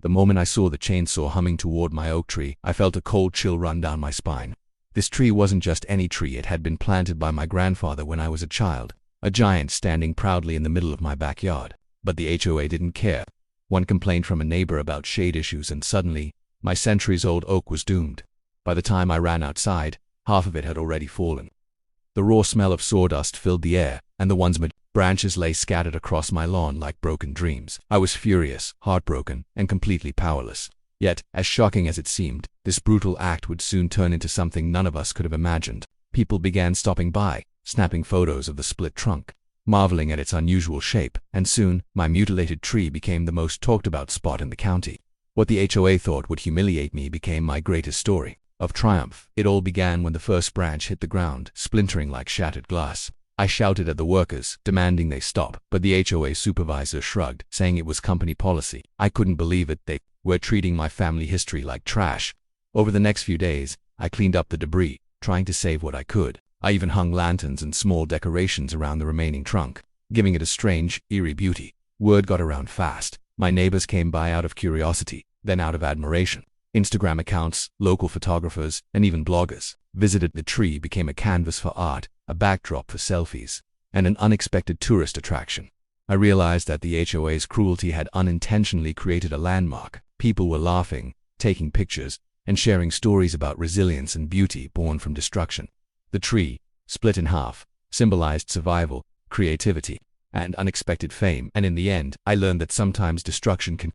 The moment I saw the chainsaw humming toward my oak tree, I felt a cold chill run down my spine. This tree wasn't just any tree. It had been planted by my grandfather when I was a child, a giant standing proudly in the middle of my backyard. But the HOA didn't care. One complaint from a neighbor about shade issues and suddenly, my centuries-old oak was doomed. By the time I ran outside, half of it had already fallen. The raw smell of sawdust filled the air, and the one's branches lay scattered across my lawn like broken dreams. I was furious, heartbroken, and completely powerless. Yet, as shocking as it seemed, this brutal act would soon turn into something none of us could have imagined. People began stopping by, snapping photos of the split trunk, marveling at its unusual shape, and soon, my mutilated tree became the most talked-about spot in the county. What the HOA thought would humiliate me became my greatest story of triumph. It all began when the first branch hit the ground, splintering like shattered glass. I shouted at the workers, demanding they stop, but the HOA supervisor shrugged, saying it was company policy. I couldn't believe it. They were treating my family history like trash. Over the next few days, I cleaned up the debris, trying to save what I could. I even hung lanterns and small decorations around the remaining trunk, giving it a strange, eerie beauty. Word got around fast. My neighbors came by out of curiosity, then out of admiration. Instagram accounts, local photographers, and even bloggers visited. The tree became a canvas for art, a backdrop for selfies, and an unexpected tourist attraction. I realized that the HOA's cruelty had unintentionally created a landmark. People were laughing, taking pictures, and sharing stories about resilience and beauty born from destruction. The tree, split in half, symbolized survival, creativity, and unexpected fame. And in the end, I learned that sometimes destruction can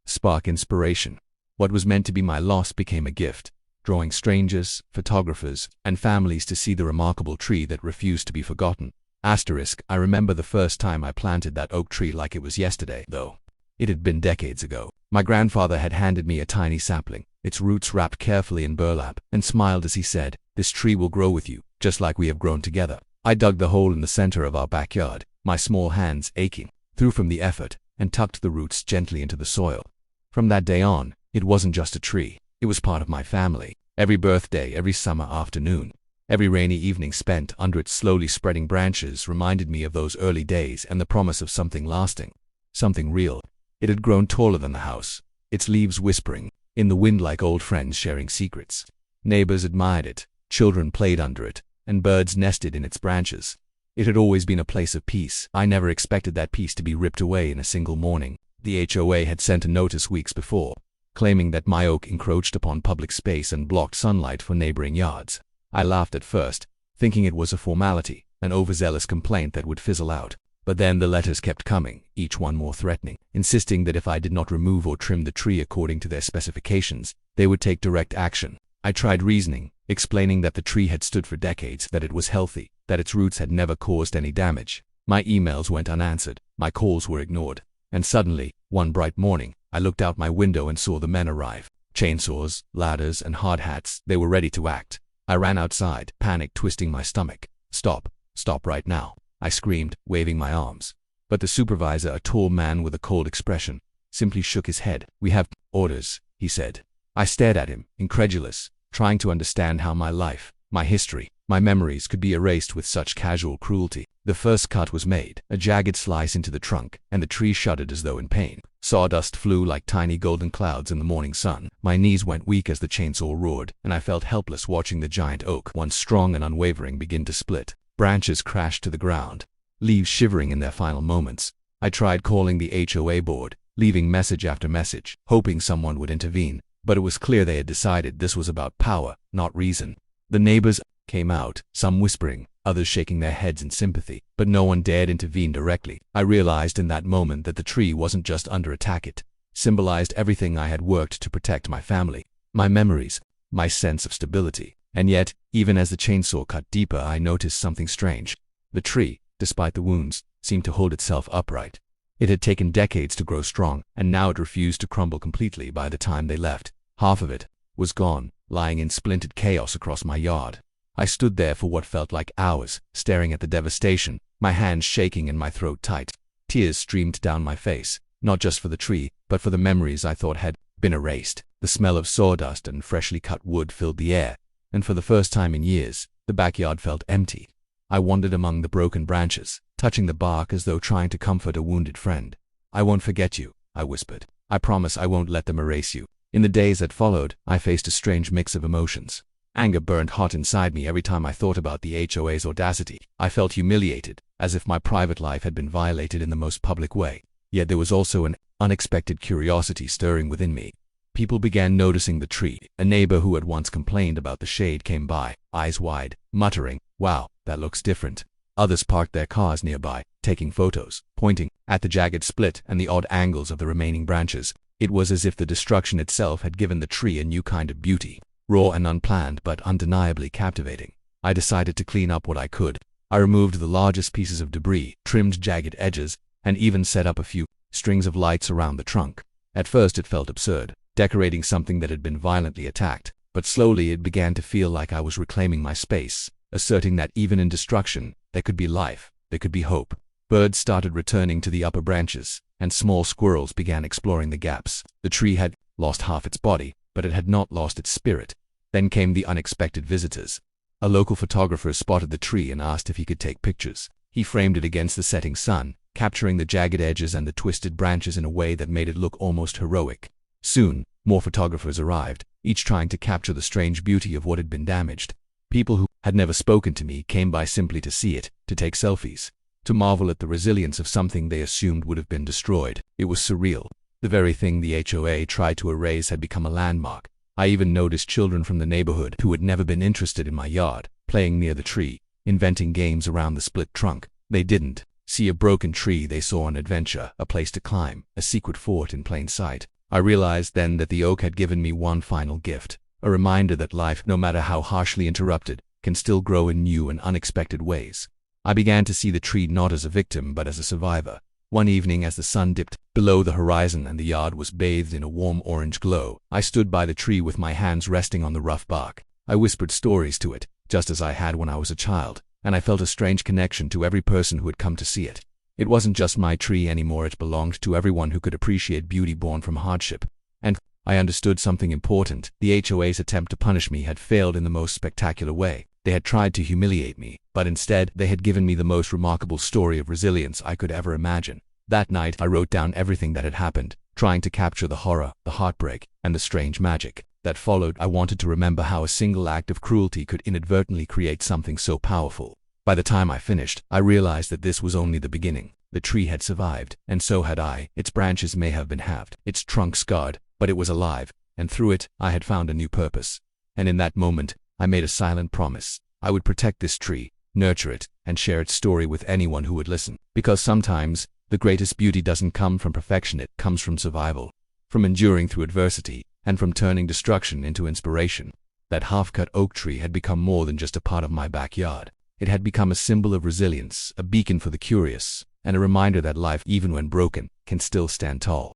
spark inspiration. What was meant to be my loss became a gift, drawing strangers, photographers, and families to see the remarkable tree that refused to be forgotten. I remember the first time I planted that oak tree like it was yesterday, though it had been decades ago. My grandfather had handed me a tiny sapling, its roots wrapped carefully in burlap, and smiled as he said, "This tree will grow with you, just like we have grown together." I dug the hole in the center of our backyard, my small hands aching, threw from the effort, and tucked the roots gently into the soil. From that day on, it wasn't just a tree. It was part of my family. Every birthday, every summer afternoon, every rainy evening spent under its slowly spreading branches reminded me of those early days and the promise of something lasting, something real. It had grown taller than the house, its leaves whispering in the wind like old friends sharing secrets. Neighbors admired it, children played under it, and birds nested in its branches. It had always been a place of peace. I never expected that peace to be ripped away in a single morning. The HOA had sent a notice weeks before, claiming that my oak encroached upon public space and blocked sunlight for neighboring yards. I laughed at first, thinking it was a formality, an overzealous complaint that would fizzle out. But then the letters kept coming, each one more threatening, insisting that if I did not remove or trim the tree according to their specifications, they would take direct action. I tried reasoning, explaining that the tree had stood for decades, that it was healthy, that its roots had never caused any damage. My emails went unanswered, my calls were ignored, and suddenly, one bright morning, I looked out my window and saw the men arrive. Chainsaws, ladders, and hard hats. They were ready to act. I ran outside, panic twisting my stomach. "Stop! Stop right now!" I screamed, waving my arms. But the supervisor, a tall man with a cold expression, simply shook his head. "We have orders," he said. I stared at him, incredulous, trying to understand how my life, my history, my memories could be erased with such casual cruelty. The first cut was made, a jagged slice into the trunk, and the tree shuddered as though in pain. Sawdust flew like tiny golden clouds in the morning sun. My knees went weak as the chainsaw roared, and I felt helpless watching the giant oak, once strong and unwavering, begin to split. Branches crashed to the ground, leaves shivering in their final moments. I tried calling the HOA board, leaving message after message, hoping someone would intervene, but it was clear they had decided this was about power, not reason. The neighbors came out, some whispering, others shaking their heads in sympathy, but no one dared intervene directly. I realized in that moment that the tree wasn't just under attack. It symbolized everything I had worked to protect: my family, my memories, my sense of stability. And yet, even as the chainsaw cut deeper, I noticed something strange. The tree, despite the wounds, seemed to hold itself upright. It had taken decades to grow strong, and now it refused to crumble completely. By the time they left, half of it was gone, lying in splintered chaos across my yard. I stood there for what felt like hours, staring at the devastation, my hands shaking and my throat tight. Tears streamed down my face, not just for the tree, but for the memories I thought had been erased. The smell of sawdust and freshly cut wood filled the air, and for the first time in years, the backyard felt empty. I wandered among the broken branches, touching the bark as though trying to comfort a wounded friend. "I won't forget you," I whispered. I promise I won't let them erase you. In the days that followed, I faced a strange mix of emotions. Anger burned hot inside me every time I thought about the HOA's audacity. I felt humiliated, as if my private life had been violated in the most public way. Yet there was also an unexpected curiosity stirring within me. People began noticing the tree. A neighbor who had once complained about the shade came by, eyes wide, muttering, "Wow, that looks different." Others parked their cars nearby, taking photos, pointing at the jagged split and the odd angles of the remaining branches. It was as if the destruction itself had given the tree a new kind of beauty, raw and unplanned but undeniably captivating. I decided to clean up what I could. I removed the largest pieces of debris, trimmed jagged edges, and even set up a few strings of lights around the trunk. At first it felt absurd, decorating something that had been violently attacked, but slowly it began to feel like I was reclaiming my space, asserting that even in destruction, there could be life, there could be hope. Birds started returning to the upper branches, and small squirrels began exploring the gaps. The tree had lost half its body, but it had not lost its spirit. Then came the unexpected visitors. A local photographer spotted the tree and asked if he could take pictures. He framed it against the setting sun, capturing the jagged edges and the twisted branches in a way that made it look almost heroic. Soon, more photographers arrived, each trying to capture the strange beauty of what had been damaged. People who had never spoken to me came by simply to see it, to take selfies, to marvel at the resilience of something they assumed would have been destroyed. It was surreal. The very thing the HOA tried to erase had become a landmark. I even noticed children from the neighborhood who had never been interested in my yard, playing near the tree, inventing games around the split trunk. They didn't see a broken tree, they saw an adventure, a place to climb, a secret fort in plain sight. I realized then that the oak had given me one final gift, a reminder that life, no matter how harshly interrupted, can still grow in new and unexpected ways. I began to see the tree not as a victim but as a survivor. One evening, as the sun dipped below the horizon and the yard was bathed in a warm orange glow, I stood by the tree with my hands resting on the rough bark. I whispered stories to it, just as I had when I was a child, and I felt a strange connection to every person who had come to see it. It wasn't just my tree anymore, it belonged to everyone who could appreciate beauty born from hardship. And I understood something important. The HOA's attempt to punish me had failed in the most spectacular way. They had tried to humiliate me, but instead they had given me the most remarkable story of resilience I could ever imagine. That night I wrote down everything that had happened, trying to capture the horror, the heartbreak, and the strange magic that followed. I wanted to remember how a single act of cruelty could inadvertently create something so powerful. By the time I finished, I realized that this was only the beginning. The tree had survived, and so had I. Its branches may have been halved, its trunk scarred, but it was alive, and through it, I had found a new purpose. And in that moment, I made a silent promise. I would protect this tree, nurture it, and share its story with anyone who would listen. Because sometimes, the greatest beauty doesn't come from perfection, it comes from survival, from enduring through adversity, and from turning destruction into inspiration. That half-cut oak tree had become more than just a part of my backyard. It had become a symbol of resilience, a beacon for the curious, and a reminder that life, even when broken, can still stand tall.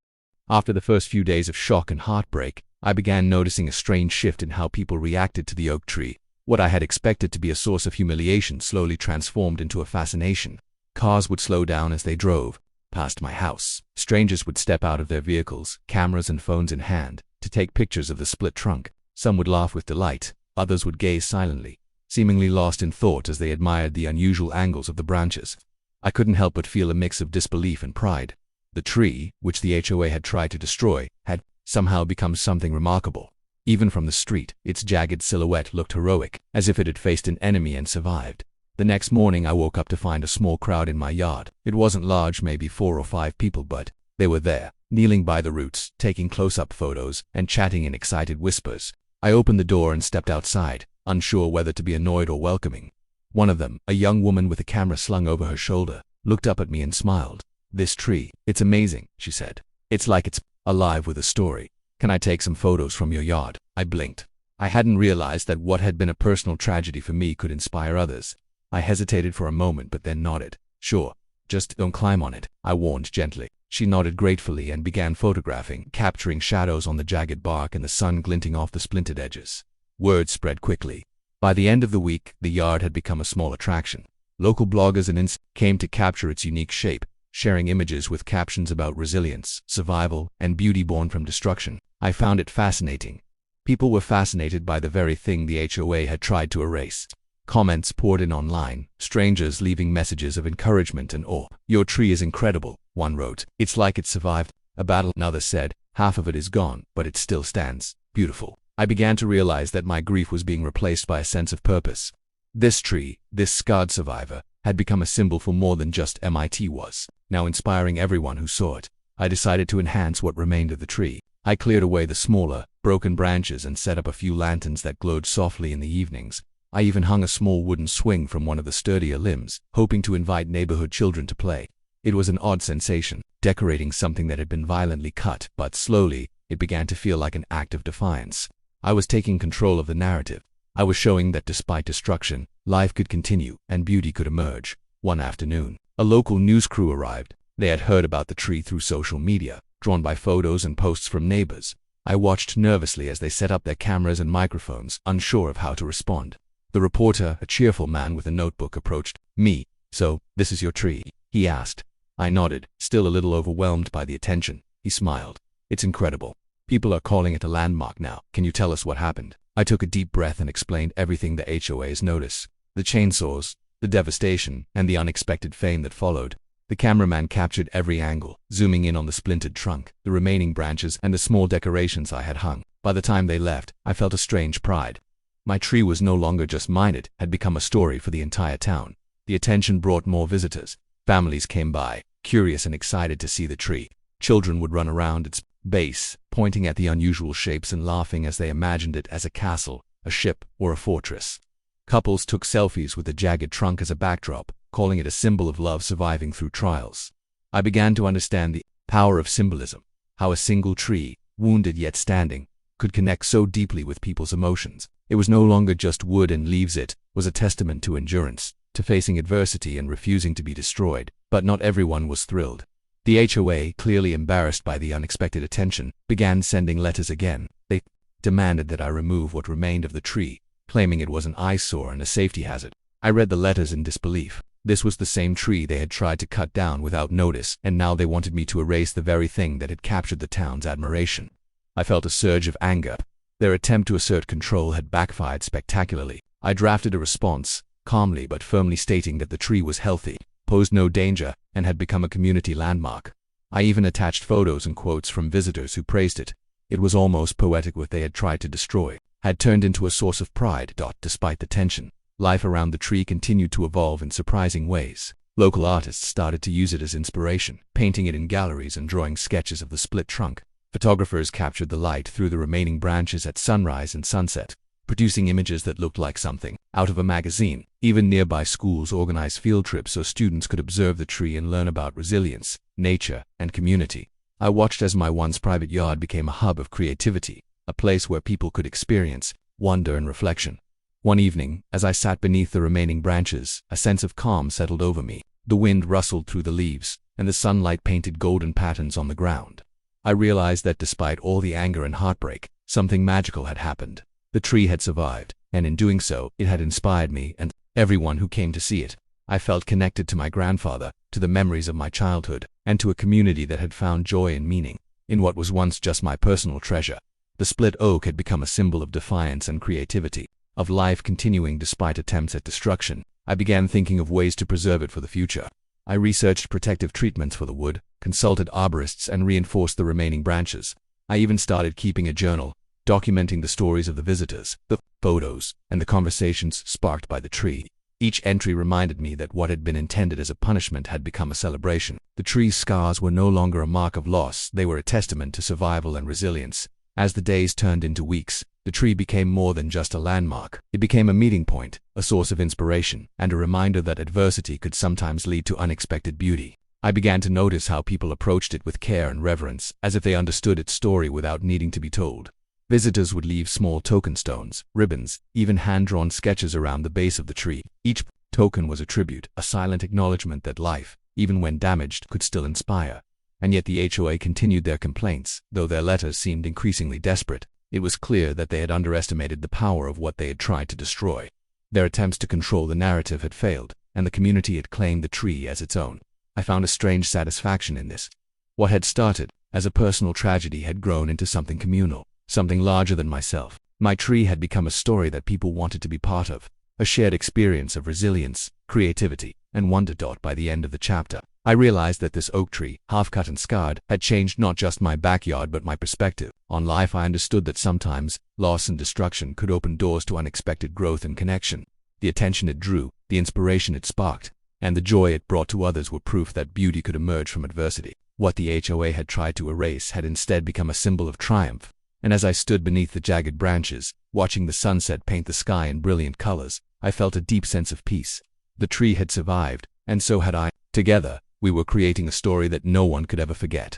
After the first few days of shock and heartbreak, I began noticing a strange shift in how people reacted to the oak tree. What I had expected to be a source of humiliation slowly transformed into a fascination. Cars would slow down as they drove past my house. Strangers would step out of their vehicles, cameras and phones in hand, to take pictures of the split trunk. Some would laugh with delight, others would gaze silently, seemingly lost in thought as they admired the unusual angles of the branches. I couldn't help but feel a mix of disbelief and pride. The tree, which the HOA had tried to destroy, had somehow become something remarkable. Even from the street, its jagged silhouette looked heroic, as if it had faced an enemy and survived. The next morning I woke up to find a small crowd in my yard. It wasn't large, maybe 4 or 5 people, but they were there, kneeling by the roots, taking close-up photos, and chatting in excited whispers. I opened the door and stepped outside, unsure whether to be annoyed or welcoming. One of them, a young woman with a camera slung over her shoulder, looked up at me and smiled. "This tree, it's amazing," she said. "It's like it's alive with a story. Can I take some photos from your yard?" I blinked. I hadn't realized that what had been a personal tragedy for me could inspire others. I hesitated for a moment but then nodded. "Sure, just don't climb on it," I warned gently. She nodded gratefully and began photographing, capturing shadows on the jagged bark and the sun glinting off the splintered edges. Word spread quickly. By the end of the week, the yard had become a small attraction. Local bloggers and ins came to capture its unique shape, sharing images with captions about resilience, survival, and beauty born from destruction. I found it fascinating. People were fascinated by the very thing the HOA had tried to erase. Comments poured in online, strangers leaving messages of encouragement and awe. "Your tree is incredible," one wrote. "It's like it survived a battle. Another said, half of it is gone, but it still stands. Beautiful. I began to realize that my grief was being replaced by a sense of purpose. This tree, this scarred survivor, had become a symbol for more than just MIT was, now inspiring everyone who saw it. I decided to enhance what remained of the tree. I cleared away the smaller, broken branches and set up a few lanterns that glowed softly in the evenings. I even hung a small wooden swing from one of the sturdier limbs, hoping to invite neighborhood children to play. It was an odd sensation, decorating something that had been violently cut, but slowly, it began to feel like an act of defiance. I was taking control of the narrative. I was showing that despite destruction, life could continue and beauty could emerge. One afternoon, a local news crew arrived. They had heard about the tree through social media, drawn by photos and posts from neighbors. I watched nervously as they set up their cameras and microphones, unsure of how to respond. The reporter, a cheerful man with a notebook, approached me. "So, this is your tree?" he asked. I nodded, still a little overwhelmed by the attention. He smiled. "It's incredible. People are calling it a landmark now. Can you tell us what happened?" I took a deep breath and explained everything the HOAs noticed. The chainsaws, the devastation, and the unexpected fame that followed. The cameraman captured every angle, zooming in on the splintered trunk, the remaining branches, and the small decorations I had hung. By the time they left, I felt a strange pride. My tree was no longer just mine, it had become a story for the entire town. The attention brought more visitors. Families came by, curious and excited to see the tree. Children would run around its base, pointing at the unusual shapes and laughing as they imagined it as a castle, a ship, or a fortress. Couples took selfies with the jagged trunk as a backdrop, calling it a symbol of love surviving through trials. I began to understand the power of symbolism, how a single tree, wounded yet standing, could connect so deeply with people's emotions. It was no longer just wood and leaves, it was a testament to endurance, to facing adversity and refusing to be destroyed. But not everyone was thrilled. The HOA, clearly embarrassed by the unexpected attention, began sending letters again. They demanded that I remove what remained of the tree, claiming it was an eyesore and a safety hazard. I read the letters in disbelief. This was the same tree they had tried to cut down without notice, and now they wanted me to erase the very thing that had captured the town's admiration. I felt a surge of anger. Their attempt to assert control had backfired spectacularly. I drafted a response, calmly but firmly stating that the tree was healthy, posed no danger, and had become a community landmark. I even attached photos and quotes from visitors who praised it. It was almost poetic. What they had tried to destroy had turned into a source of pride. Despite the tension, life around the tree continued to evolve in surprising ways. Local artists started to use it as inspiration, painting it in galleries and drawing sketches of the split trunk. Photographers captured the light through the remaining branches at sunrise and sunset, producing images that looked like something out of a magazine. Even nearby schools organized field trips so students could observe the tree and learn about resilience, nature, and community. I watched as my once private yard became a hub of creativity, a place where people could experience wonder and reflection. One evening, as I sat beneath the remaining branches, a sense of calm settled over me. The wind rustled through the leaves, and the sunlight painted golden patterns on the ground. I realized that despite all the anger and heartbreak, something magical had happened. The tree had survived, and in doing so, it had inspired me and everyone who came to see it. I felt connected to my grandfather, to the memories of my childhood, and to a community that had found joy and meaning in what was once just my personal treasure. The split oak had become a symbol of defiance and creativity, of life continuing despite attempts at destruction. I began thinking of ways to preserve it for the future. I researched protective treatments for the wood, consulted arborists, and reinforced the remaining branches. I even started keeping a journal, documenting the stories of the visitors, the photos, and the conversations sparked by the tree. Each entry reminded me that what had been intended as a punishment had become a celebration. The tree's scars were no longer a mark of loss, they were a testament to survival and resilience. As the days turned into weeks, the tree became more than just a landmark. It became a meeting point, a source of inspiration, and a reminder that adversity could sometimes lead to unexpected beauty. I began to notice how people approached it with care and reverence, as if they understood its story without needing to be told. Visitors would leave small token stones, ribbons, even hand-drawn sketches around the base of the tree. Each token was a tribute, a silent acknowledgement that life, even when damaged, could still inspire. And yet the HOA continued their complaints, though their letters seemed increasingly desperate. It was clear that they had underestimated the power of what they had tried to destroy. Their attempts to control the narrative had failed, and the community had claimed the tree as its own. I found a strange satisfaction in this. What had started as a personal tragedy had grown into something communal, something larger than myself. My tree had become a story that people wanted to be part of, a shared experience of resilience, creativity, and wonder. By the end of the chapter, I realized that this oak tree, half cut and scarred, had changed not just my backyard but my perspective on life. I understood that sometimes loss and destruction could open doors to unexpected growth and connection. The attention it drew, the inspiration it sparked, and the joy it brought to others were proof that beauty could emerge from adversity. What the HOA had tried to erase had instead become a symbol of triumph. And as I stood beneath the jagged branches, watching the sunset paint the sky in brilliant colors, I felt a deep sense of peace. The tree had survived, and so had I. Together, we were creating a story that no one could ever forget.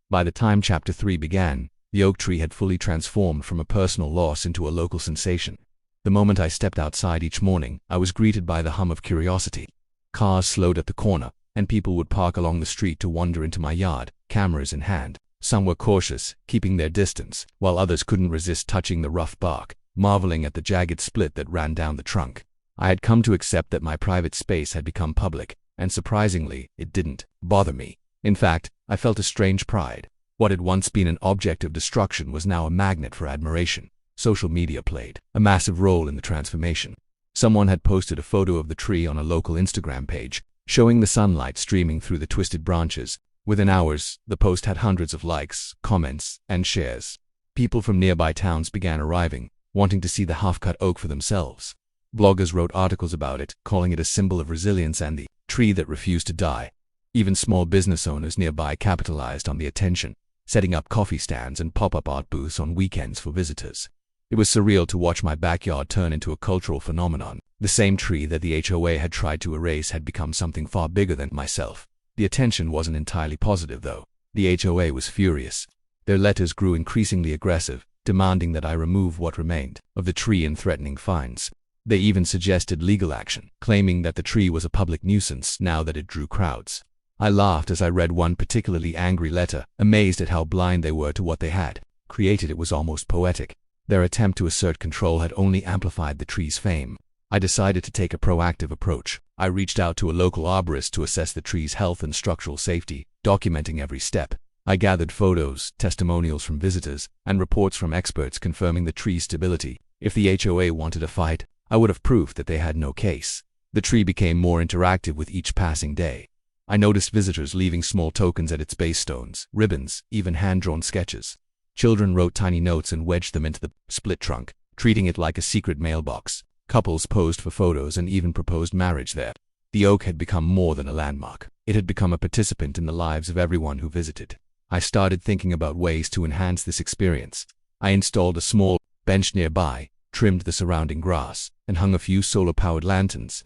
By the time Chapter 3 began, the oak tree had fully transformed from a personal loss into a local sensation. The moment I stepped outside each morning, I was greeted by the hum of curiosity. Cars slowed at the corner, and people would park along the street to wander into my yard, cameras in hand. Some were cautious, keeping their distance, while others couldn't resist touching the rough bark, marveling at the jagged split that ran down the trunk. I had come to accept that my private space had become public, and surprisingly, it didn't bother me. In fact, I felt a strange pride. What had once been an object of destruction was now a magnet for admiration. Social media played a massive role in the transformation. Someone had posted a photo of the tree on a local Instagram page, showing the sunlight streaming through the twisted branches. Within hours, the post had hundreds of likes, comments, and shares. People from nearby towns began arriving, wanting to see the half-cut oak for themselves. Bloggers wrote articles about it, calling it a symbol of resilience and the tree that refused to die. Even small business owners nearby capitalized on the attention, setting up coffee stands and pop-up art booths on weekends for visitors. It was surreal to watch my backyard turn into a cultural phenomenon. The same tree that the HOA had tried to erase had become something far bigger than myself. The attention wasn't entirely positive, though. The HOA was furious. Their letters grew increasingly aggressive, demanding that I remove what remained of the tree and threatening fines. They even suggested legal action, claiming that the tree was a public nuisance now that it drew crowds. I laughed as I read one particularly angry letter, amazed at how blind they were to what they had created. It was almost poetic. Their attempt to assert control had only amplified the tree's fame. I decided to take a proactive approach. I reached out to a local arborist to assess the tree's health and structural safety, documenting every step. I gathered photos, testimonials from visitors, and reports from experts confirming the tree's stability. If the HOA wanted a fight, I would have proof that they had no case. The tree became more interactive with each passing day. I noticed visitors leaving small tokens at its base: stones, ribbons, even hand-drawn sketches. Children wrote tiny notes and wedged them into the split trunk, treating it like a secret mailbox. Couples posed for photos and even proposed marriage there. The oak had become more than a landmark. It had become a participant in the lives of everyone who visited. I started thinking about ways to enhance this experience. I installed a small bench nearby, trimmed the surrounding grass, and hung a few solar-powered lanterns.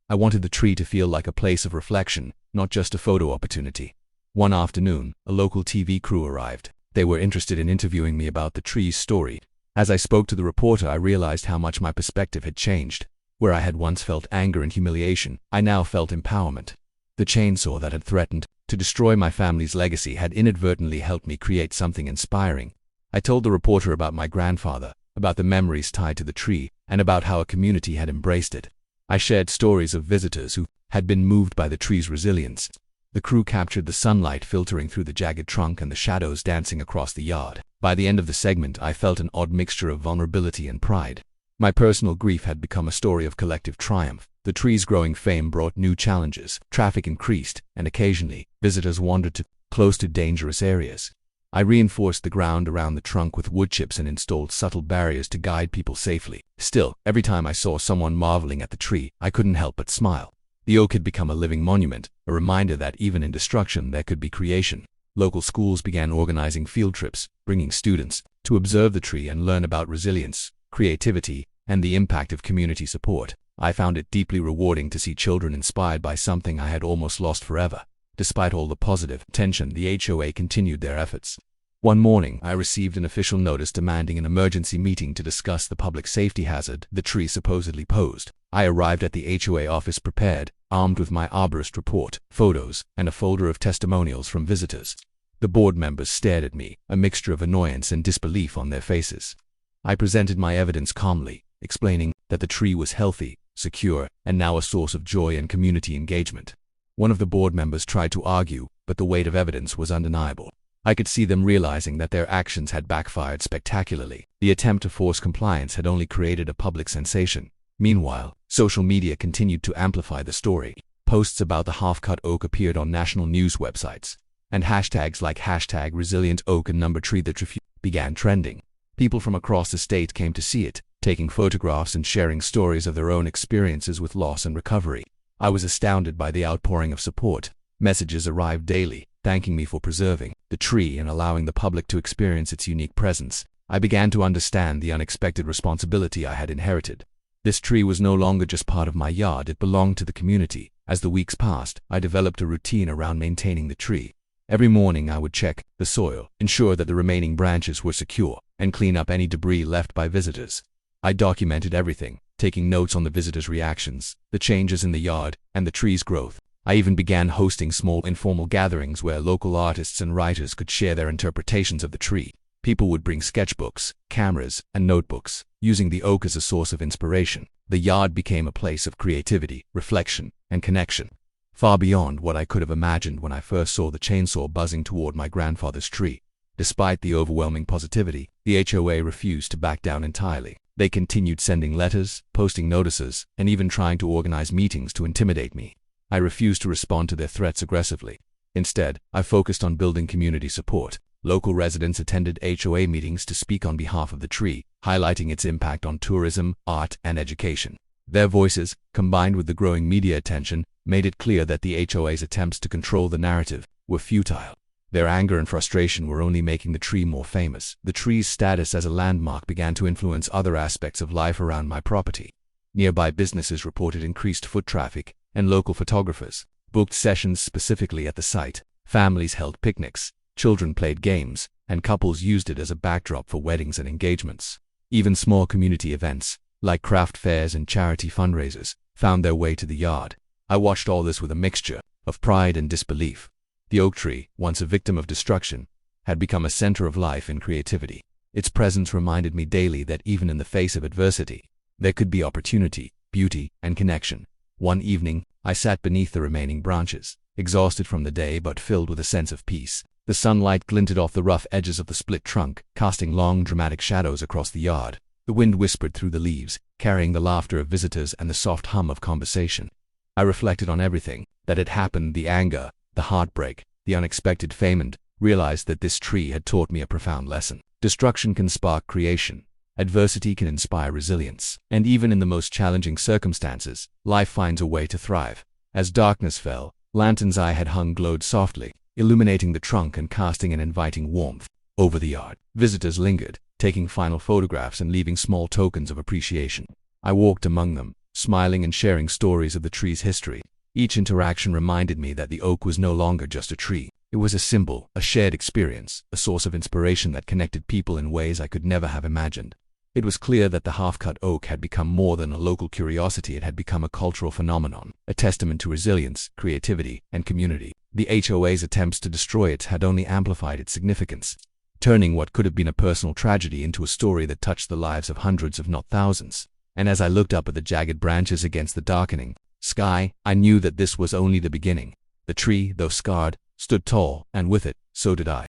I wanted the tree to feel like a place of reflection, not just a photo opportunity. One afternoon, a local TV crew arrived. They were interested in interviewing me about the tree's story. As I spoke to the reporter, I realized how much my perspective had changed. Where I had once felt anger and humiliation, I now felt empowerment. The chainsaw that had threatened to destroy my family's legacy had inadvertently helped me create something inspiring. I told the reporter about my grandfather, about the memories tied to the tree, and about how a community had embraced it. I shared stories of visitors who had been moved by the tree's resilience. The crew captured the sunlight filtering through the jagged trunk and the shadows dancing across the yard. By the end of the segment, I felt an odd mixture of vulnerability and pride. My personal grief had become a story of collective triumph. The tree's growing fame brought new challenges. Traffic increased, and occasionally, visitors wandered close to dangerous areas. I reinforced the ground around the trunk with wood chips and installed subtle barriers to guide people safely. Still, every time I saw someone marveling at the tree, I couldn't help but smile. The oak had become a living monument, a reminder that even in destruction there could be creation. Local schools began organizing field trips, bringing students to observe the tree and learn about resilience, creativity, and the impact of community support. I found it deeply rewarding to see children inspired by something I had almost lost forever. Despite all the positive attention, the HOA continued their efforts. One morning, I received an official notice demanding an emergency meeting to discuss the public safety hazard the tree supposedly posed. I arrived at the HOA office prepared, armed with my arborist report, photos, and a folder of testimonials from visitors. The board members stared at me, a mixture of annoyance and disbelief on their faces. I presented my evidence calmly, explaining that the tree was healthy, secure, and now a source of joy and community engagement. One of the board members tried to argue, but the weight of evidence was undeniable. I could see them realizing that their actions had backfired spectacularly. The attempt to force compliance had only created a public sensation. Meanwhile, social media continued to amplify the story. Posts about the half-cut oak appeared on national news websites, and hashtags like #resilient_oak and number tree that refused began trending. People from across the state came to see it, taking photographs and sharing stories of their own experiences with loss and recovery. I was astounded by the outpouring of support. Messages arrived daily, thanking me for preserving the tree and allowing the public to experience its unique presence. I began to understand the unexpected responsibility I had inherited. This tree was no longer just part of my yard, it belonged to the community. As the weeks passed, I developed a routine around maintaining the tree. Every morning I would check the soil, ensure that the remaining branches were secure, and clean up any debris left by visitors. I documented everything, taking notes on the visitors' reactions, the changes in the yard, and the tree's growth. I even began hosting small informal gatherings where local artists and writers could share their interpretations of the tree. People would bring sketchbooks, cameras, and notebooks, using the oak as a source of inspiration. The yard became a place of creativity, reflection, and connection, far beyond what I could have imagined when I first saw the chainsaw buzzing toward my grandfather's tree. Despite the overwhelming positivity, the HOA refused to back down entirely. They continued sending letters, posting notices, and even trying to organize meetings to intimidate me. I refused to respond to their threats aggressively. Instead, I focused on building community support. Local residents attended HOA meetings to speak on behalf of the tree, highlighting its impact on tourism, art, and education. Their voices, combined with the growing media attention, made it clear that the HOA's attempts to control the narrative were futile. Their anger and frustration were only making the tree more famous. The tree's status as a landmark began to influence other aspects of life around my property. Nearby businesses reported increased foot traffic, and local photographers booked sessions specifically at the site. Families held picnics, children played games, and couples used it as a backdrop for weddings and engagements. Even small community events, like craft fairs and charity fundraisers, found their way to the yard. I watched all this with a mixture of pride and disbelief. The oak tree, once a victim of destruction, had become a center of life and creativity. Its presence reminded me daily that even in the face of adversity, there could be opportunity, beauty, and connection. One evening, I sat beneath the remaining branches, exhausted from the day but filled with a sense of peace. The sunlight glinted off the rough edges of the split trunk, casting long, dramatic shadows across the yard. The wind whispered through the leaves, carrying the laughter of visitors and the soft hum of conversation. I reflected on everything that had happened, the anger, the heartbreak, the unexpected fame, and realized that this tree had taught me a profound lesson. Destruction can spark creation. Adversity can inspire resilience. And even in the most challenging circumstances, life finds a way to thrive. As darkness fell, lanterns I had hung glowed softly, illuminating the trunk and casting an inviting warmth over the yard. Visitors lingered, taking final photographs and leaving small tokens of appreciation. I walked among them, smiling and sharing stories of the tree's history. Each interaction reminded me that the oak was no longer just a tree. It was a symbol, a shared experience, a source of inspiration that connected people in ways I could never have imagined. It was clear that the half-cut oak had become more than a local curiosity. It had become a cultural phenomenon, a testament to resilience, creativity, and community. The HOA's attempts to destroy it had only amplified its significance, turning what could have been a personal tragedy into a story that touched the lives of hundreds if not thousands. And as I looked up at the jagged branches against the darkening sky, I knew that this was only the beginning. The tree, though scarred, stood tall, and with it, so did I.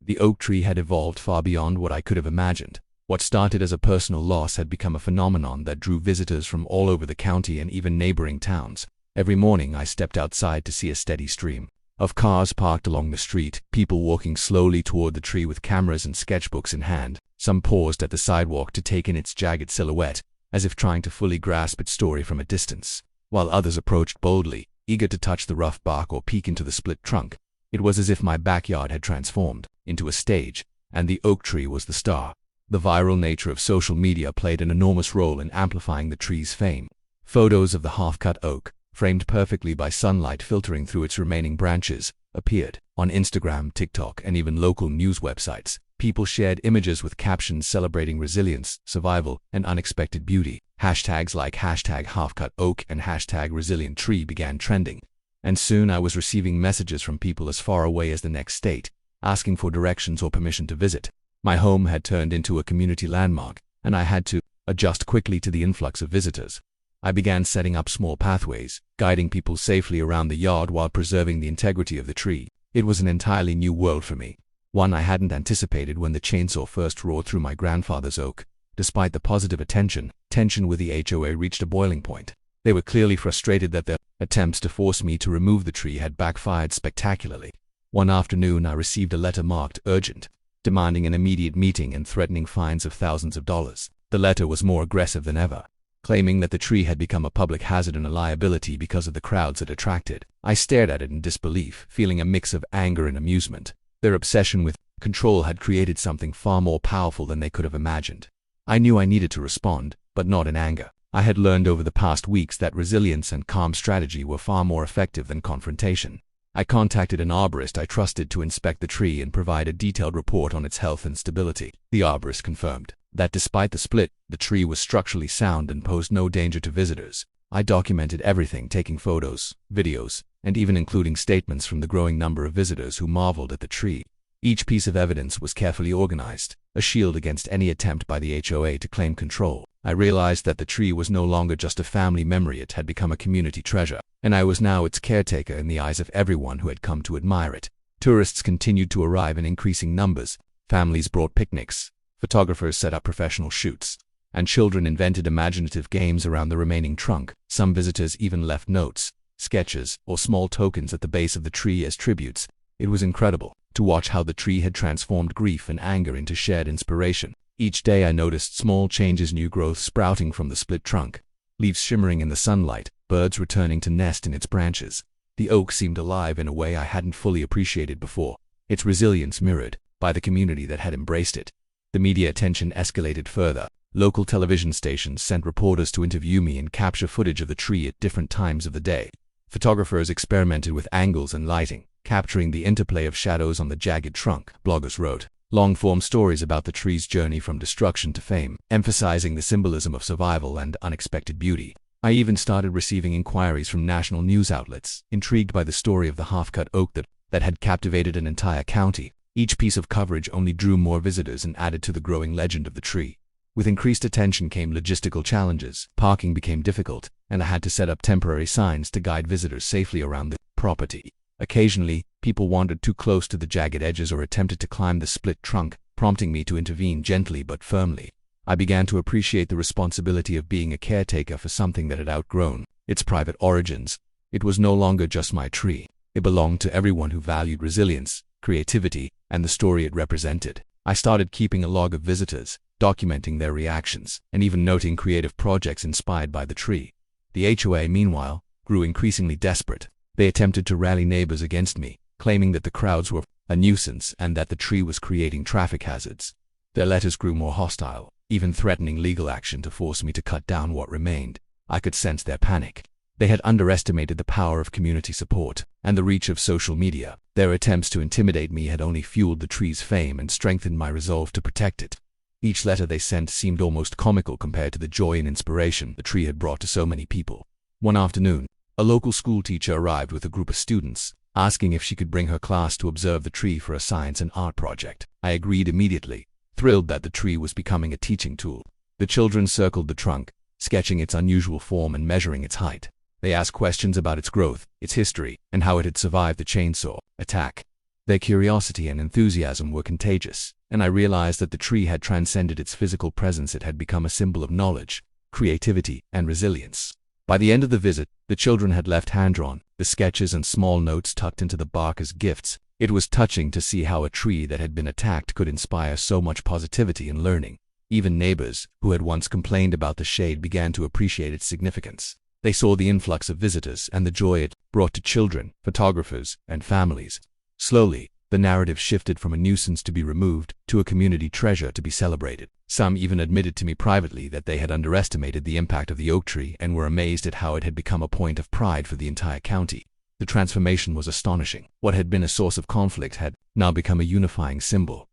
The oak tree had evolved far beyond what I could have imagined. What started as a personal loss had become a phenomenon that drew visitors from all over the county and even neighboring towns. Every morning I stepped outside to see a steady stream of cars parked along the street, people walking slowly toward the tree with cameras and sketchbooks in hand. Some paused at the sidewalk to take in its jagged silhouette, as if trying to fully grasp its story from a distance, while others approached boldly, eager to touch the rough bark or peek into the split trunk. It was as if my backyard had transformed into a stage, and the oak tree was the star. The viral nature of social media played an enormous role in amplifying the tree's fame. Photos of the half-cut oak, framed perfectly by sunlight filtering through its remaining branches, appeared on Instagram, TikTok, and even local news websites. People shared images with captions celebrating resilience, survival, and unexpected beauty. Hashtags like #halfcutoak and #resilienttree began trending, and soon I was receiving messages from people as far away as the next state, asking for directions or permission to visit. My home had turned into a community landmark, and I had to adjust quickly to the influx of visitors. I began setting up small pathways, guiding people safely around the yard while preserving the integrity of the tree. It was an entirely new world for me, one I hadn't anticipated when the chainsaw first roared through my grandfather's oak. Despite the positive attention, tension with the HOA reached a boiling point. They were clearly frustrated that their attempts to force me to remove the tree had backfired spectacularly. One afternoon, I received a letter marked urgent, demanding an immediate meeting and threatening fines of thousands of dollars. The letter was more aggressive than ever, claiming that the tree had become a public hazard and a liability because of the crowds it attracted. I stared at it in disbelief, feeling a mix of anger and amusement. Their obsession with control had created something far more powerful than they could have imagined. I knew I needed to respond, but not in anger. I had learned over the past weeks that resilience and calm strategy were far more effective than confrontation. I contacted an arborist I trusted to inspect the tree and provide a detailed report on its health and stability. The arborist confirmed that despite the split, the tree was structurally sound and posed no danger to visitors. I documented everything, taking photos, videos, and even including statements from the growing number of visitors who marveled at the tree. Each piece of evidence was carefully organized, a shield against any attempt by the HOA to claim control. I realized that the tree was no longer just a family memory, it had become a community treasure, and I was now its caretaker in the eyes of everyone who had come to admire it. Tourists continued to arrive in increasing numbers, families brought picnics, photographers set up professional shoots, and children invented imaginative games around the remaining trunk. Some visitors even left notes, sketches, or small tokens at the base of the tree as tributes. It was incredible to watch how the tree had transformed grief and anger into shared inspiration. Each day I noticed small changes, new growth sprouting from the split trunk, leaves shimmering in the sunlight, birds returning to nest in its branches. The oak seemed alive in a way I hadn't fully appreciated before, its resilience mirrored by the community that had embraced it. The media attention escalated further. Local television stations sent reporters to interview me and capture footage of the tree at different times of the day. Photographers experimented with angles and lighting, capturing the interplay of shadows on the jagged trunk. Bloggers wrote long-form stories about the tree's journey from destruction to fame, emphasizing the symbolism of survival and unexpected beauty. I even started receiving inquiries from national news outlets, intrigued by the story of the half-cut oak that had captivated an entire county. Each piece of coverage only drew more visitors and added to the growing legend of the tree. With increased attention came logistical challenges. Parking became difficult, and I had to set up temporary signs to guide visitors safely around the property. Occasionally, people wandered too close to the jagged edges or attempted to climb the split trunk, prompting me to intervene gently but firmly. I began to appreciate the responsibility of being a caretaker for something that had outgrown its private origins. It was no longer just my tree. It belonged to everyone who valued resilience, creativity, and the story it represented. I started keeping a log of visitors, documenting their reactions, and even noting creative projects inspired by the tree. The HOA, meanwhile, grew increasingly desperate. They attempted to rally neighbors against me, claiming that the crowds were a nuisance and that the tree was creating traffic hazards. Their letters grew more hostile, even threatening legal action to force me to cut down what remained. I could sense their panic. They had underestimated the power of community support and the reach of social media. Their attempts to intimidate me had only fueled the tree's fame and strengthened my resolve to protect it. Each letter they sent seemed almost comical compared to the joy and inspiration the tree had brought to so many people. One afternoon, a local school teacher arrived with a group of students, asking if she could bring her class to observe the tree for a science and art project. I agreed immediately, thrilled that the tree was becoming a teaching tool. The children circled the trunk, sketching its unusual form and measuring its height. They asked questions about its growth, its history, and how it had survived the chainsaw attack. Their curiosity and enthusiasm were contagious, and I realized that the tree had transcended its physical presence. It had become a symbol of knowledge, creativity, and resilience. By the end of the visit, the children had left hand-drawn, the sketches and small notes tucked into the bark as gifts. It was touching to see how a tree that had been attacked could inspire so much positivity and learning. Even neighbors, who had once complained about the shade, began to appreciate its significance. They saw the influx of visitors and the joy it brought to children, photographers, and families. Slowly, the narrative shifted from a nuisance to be removed to a community treasure to be celebrated. Some even admitted to me privately that they had underestimated the impact of the oak tree and were amazed at how it had become a point of pride for the entire county. The transformation was astonishing. What had been a source of conflict had now become a unifying symbol.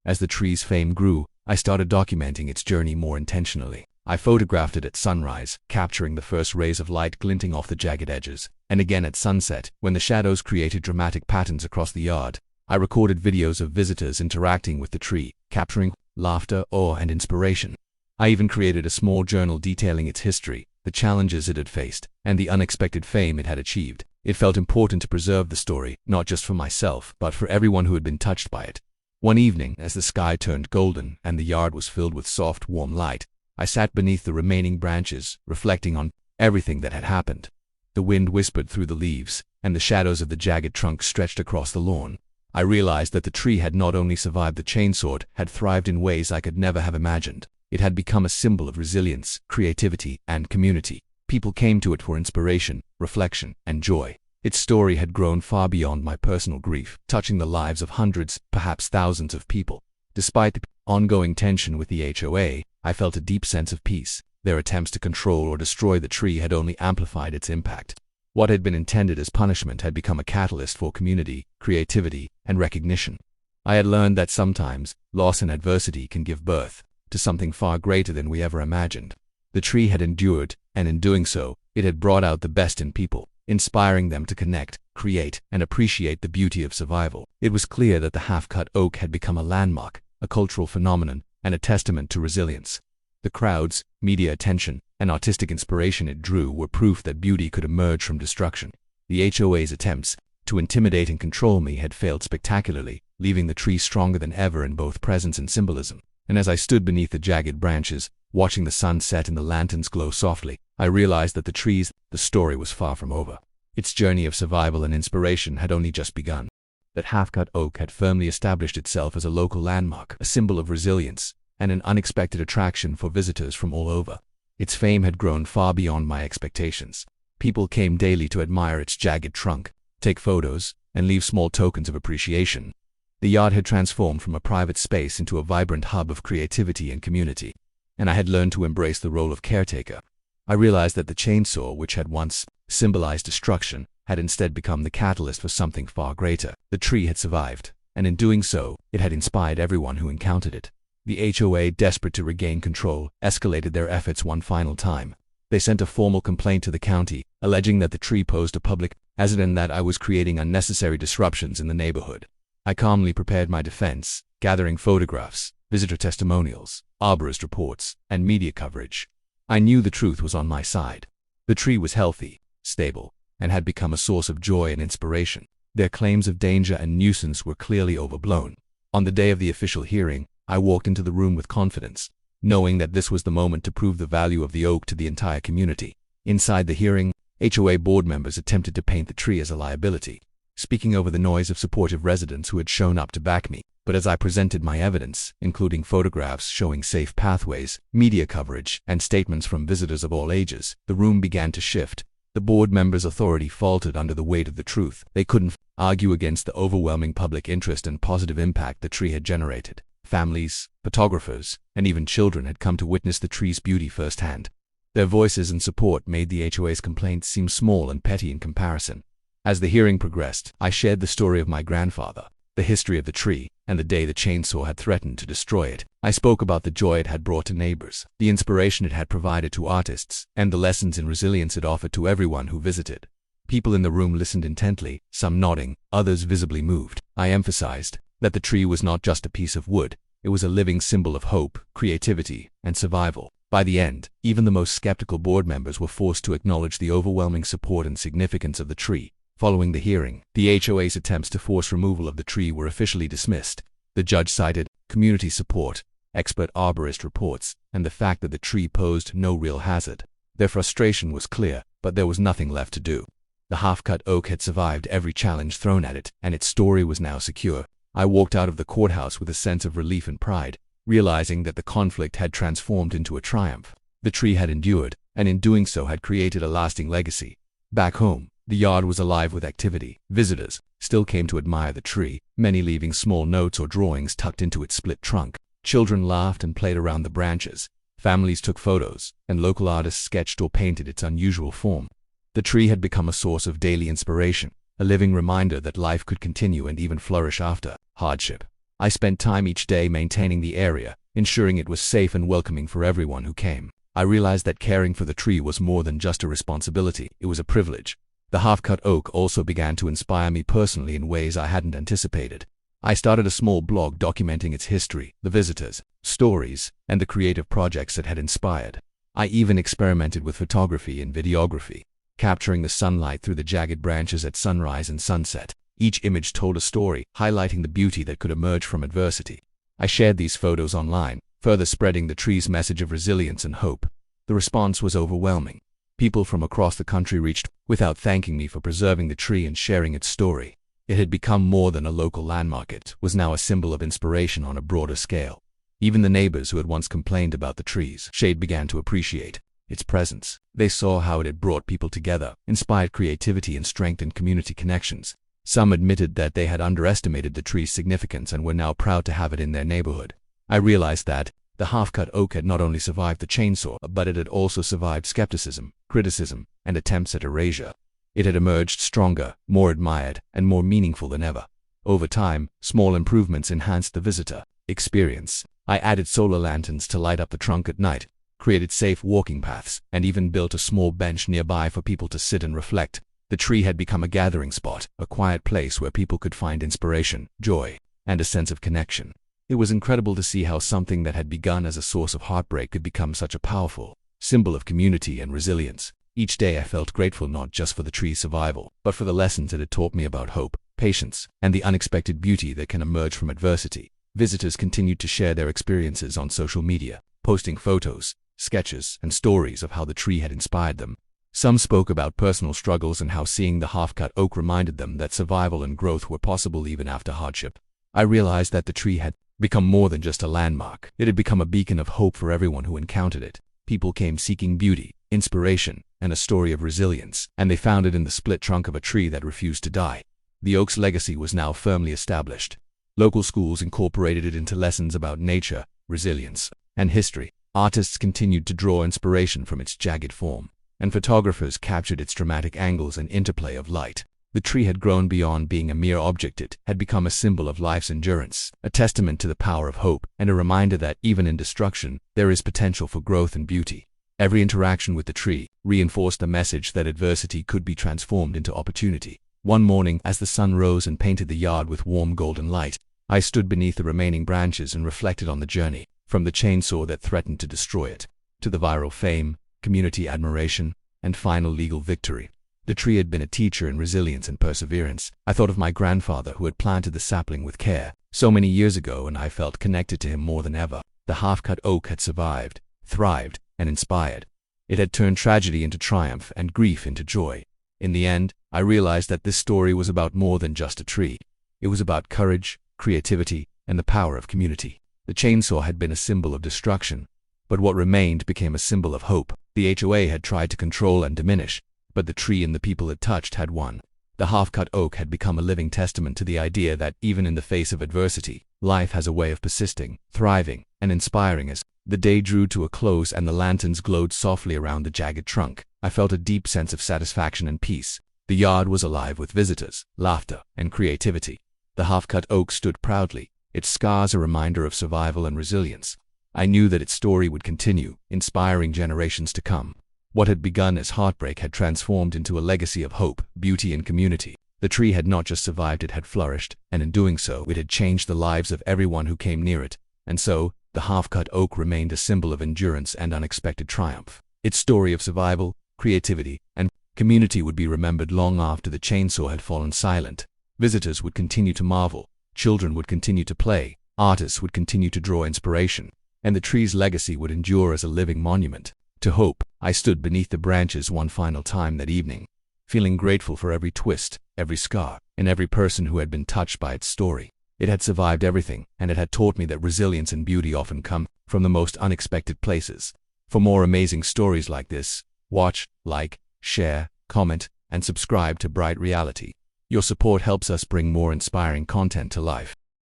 As the tree's fame grew, I started documenting its journey more intentionally. I photographed it at sunrise, capturing the first rays of light glinting off the jagged edges, and again at sunset, when the shadows created dramatic patterns across the yard. I recorded videos of visitors interacting with the tree, capturing laughter, awe, and inspiration. I even created a small journal detailing its history, the challenges it had faced, and the unexpected fame it had achieved. It felt important to preserve the story, not just for myself, but for everyone who had been touched by it. One evening, as the sky turned golden and the yard was filled with soft, warm light, I sat beneath the remaining branches, reflecting on everything that had happened. The wind whispered through the leaves, and the shadows of the jagged trunk stretched across the lawn. I realized that the tree had not only survived the chainsaw, it had thrived in ways I could never have imagined. It had become a symbol of resilience, creativity, and community. People came to it for inspiration, reflection, and joy. Its story had grown far beyond my personal grief, touching the lives of hundreds, perhaps thousands of people. Despite the ongoing tension with the HOA, I felt a deep sense of peace. Their attempts to control or destroy the tree had only amplified its impact. What had been intended as punishment had become a catalyst for community, creativity, and recognition. I had learned that sometimes, loss and adversity can give birth to something far greater than we ever imagined. The tree had endured, and in doing so, it had brought out the best in people, inspiring them to connect, create, and appreciate the beauty of survival. It was clear that the half-cut oak had become a landmark, a cultural phenomenon, and a testament to resilience. The crowds, media attention, and artistic inspiration it drew were proof that beauty could emerge from destruction. The HOA's attempts to intimidate and control me had failed spectacularly, leaving the tree stronger than ever in both presence and symbolism. And as I stood beneath the jagged branches, watching the sun set and the lanterns glow softly, I realized that the story was far from over. Its journey of survival and inspiration had only just begun. That half-cut oak had firmly established itself as a local landmark, a symbol of resilience, and an unexpected attraction for visitors from all over. Its fame had grown far beyond my expectations. People came daily to admire its jagged trunk, take photos, and leave small tokens of appreciation. The yard had transformed from a private space into a vibrant hub of creativity and community, and I had learned to embrace the role of caretaker. I realized that the chainsaw, which had once symbolized destruction, had instead become the catalyst for something far greater. The tree had survived, and in doing so, it had inspired everyone who encountered it. The HOA, desperate to regain control, escalated their efforts one final time. They sent a formal complaint to the county, alleging that the tree posed a public hazard and that I was creating unnecessary disruptions in the neighborhood. I calmly prepared my defense, gathering photographs, visitor testimonials, arborist reports, and media coverage. I knew the truth was on my side. The tree was healthy, stable, and had become a source of joy and inspiration. Their claims of danger and nuisance were clearly overblown. On the day of the official hearing, I walked into the room with confidence, knowing that this was the moment to prove the value of the oak to the entire community. Inside the hearing, HOA board members attempted to paint the tree as a liability, speaking over the noise of supportive residents who had shown up to back me. But as I presented my evidence, including photographs showing safe pathways, media coverage, and statements from visitors of all ages, the room began to shift. The board members' authority faltered under the weight of the truth. They couldn't argue against the overwhelming public interest and positive impact the tree had generated. Families, photographers, and even children had come to witness the tree's beauty firsthand. Their voices and support made the HOA's complaints seem small and petty in comparison. As the hearing progressed, I shared the story of my grandfather, the history of the tree, and the day the chainsaw had threatened to destroy it. I spoke about the joy it had brought to neighbors, the inspiration it had provided to artists, and the lessons in resilience it offered to everyone who visited. People in the room listened intently, some nodding, others visibly moved. I emphasized that the tree was not just a piece of wood, it was a living symbol of hope, creativity, and survival. By the end, even the most skeptical board members were forced to acknowledge the overwhelming support and significance of the tree. Following the hearing, the HOA's attempts to force removal of the tree were officially dismissed. The judge cited community support, expert arborist reports, and the fact that the tree posed no real hazard. Their frustration was clear, but there was nothing left to do. The half-cut oak had survived every challenge thrown at it, and its story was now secure. I walked out of the courthouse with a sense of relief and pride, realizing that the conflict had transformed into a triumph. The tree had endured, and in doing so had created a lasting legacy. Back home, the yard was alive with activity. Visitors still came to admire the tree, many leaving small notes or drawings tucked into its split trunk. Children laughed and played around the branches. Families took photos, and local artists sketched or painted its unusual form. The tree had become a source of daily inspiration, a living reminder that life could continue and even flourish after hardship. I spent time each day maintaining the area, ensuring it was safe and welcoming for everyone who came. I realized that caring for the tree was more than just a responsibility, it was a privilege. The half-cut oak also began to inspire me personally in ways I hadn't anticipated. I started a small blog documenting its history, the visitors, stories, and the creative projects it had inspired. I even experimented with photography and videography, capturing the sunlight through the jagged branches at sunrise and sunset. Each image told a story, highlighting the beauty that could emerge from adversity. I shared these photos online, further spreading the tree's message of resilience and hope. The response was overwhelming. People from across the country reached without thanking me for preserving the tree and sharing its story. It had become more than a local landmark. It was now a symbol of inspiration on a broader scale. Even the neighbors who had once complained about the tree's shade began to appreciate its presence. They saw how it had brought people together, inspired creativity, and strengthened community connections. Some admitted that they had underestimated the tree's significance and were now proud to have it in their neighborhood. I realized that the half-cut oak had not only survived the chainsaw, but it had also survived skepticism, criticism, and attempts at erasure. It had emerged stronger, more admired, and more meaningful than ever. Over time, small improvements enhanced the visitor experience. I added solar lanterns to light up the trunk at night, created safe walking paths, and even built a small bench nearby for people to sit and reflect. The tree had become a gathering spot, a quiet place where people could find inspiration, joy, and a sense of connection. It was incredible to see how something that had begun as a source of heartbreak could become such a powerful symbol of community and resilience. Each day I felt grateful not just for the tree's survival, but for the lessons it had taught me about hope, patience, and the unexpected beauty that can emerge from adversity. Visitors continued to share their experiences on social media, posting photos, sketches, and stories of how the tree had inspired them. Some spoke about personal struggles and how seeing the half-cut oak reminded them that survival and growth were possible even after hardship. I realized that the tree had become more than just a landmark. It had become a beacon of hope for everyone who encountered it. People came seeking beauty, inspiration, and a story of resilience, and they found it in the split trunk of a tree that refused to die. The oak's legacy was now firmly established. Local schools incorporated it into lessons about nature, resilience, and history. Artists continued to draw inspiration from its jagged form, and photographers captured its dramatic angles and interplay of light. The tree had grown beyond being a mere object. It had become a symbol of life's endurance, a testament to the power of hope, and a reminder that even in destruction, there is potential for growth and beauty. Every interaction with the tree reinforced the message that adversity could be transformed into opportunity. One morning, as the sun rose and painted the yard with warm golden light, I stood beneath the remaining branches and reflected on the journey, from the chainsaw that threatened to destroy it, to the viral fame, community admiration, and final legal victory. The tree had been a teacher in resilience and perseverance. I thought of my grandfather who had planted the sapling with care so many years ago, and I felt connected to him more than ever. The half-cut oak had survived, thrived, and inspired. It had turned tragedy into triumph and grief into joy. In the end, I realized that this story was about more than just a tree. It was about courage, creativity, and the power of community. The chainsaw had been a symbol of destruction, but what remained became a symbol of hope. The HOA had tried to control and diminish, but the tree and the people it touched had won. The half-cut oak had become a living testament to the idea that even in the face of adversity, life has a way of persisting, thriving, and inspiring us. The day drew to a close and the lanterns glowed softly around the jagged trunk. I felt a deep sense of satisfaction and peace. The yard was alive with visitors, laughter, and creativity. The half-cut oak stood proudly, its scars a reminder of survival and resilience. I knew that its story would continue, inspiring generations to come. What had begun as heartbreak had transformed into a legacy of hope, beauty, and community. The tree had not just survived, it had flourished, and in doing so, it had changed the lives of everyone who came near it. And so, the half-cut oak remained a symbol of endurance and unexpected triumph. Its story of survival, creativity, and community would be remembered long after the chainsaw had fallen silent. Visitors would continue to marvel, children would continue to play, artists would continue to draw inspiration, and the tree's legacy would endure as a living monument to hope. I stood beneath the branches one final time that evening, feeling grateful for every twist, every scar, and every person who had been touched by its story. It had survived everything, and it had taught me that resilience and beauty often come from the most unexpected places. For more amazing stories like this, watch, like, share, comment, and subscribe to Bright Reality. Your support helps us bring more inspiring content to life.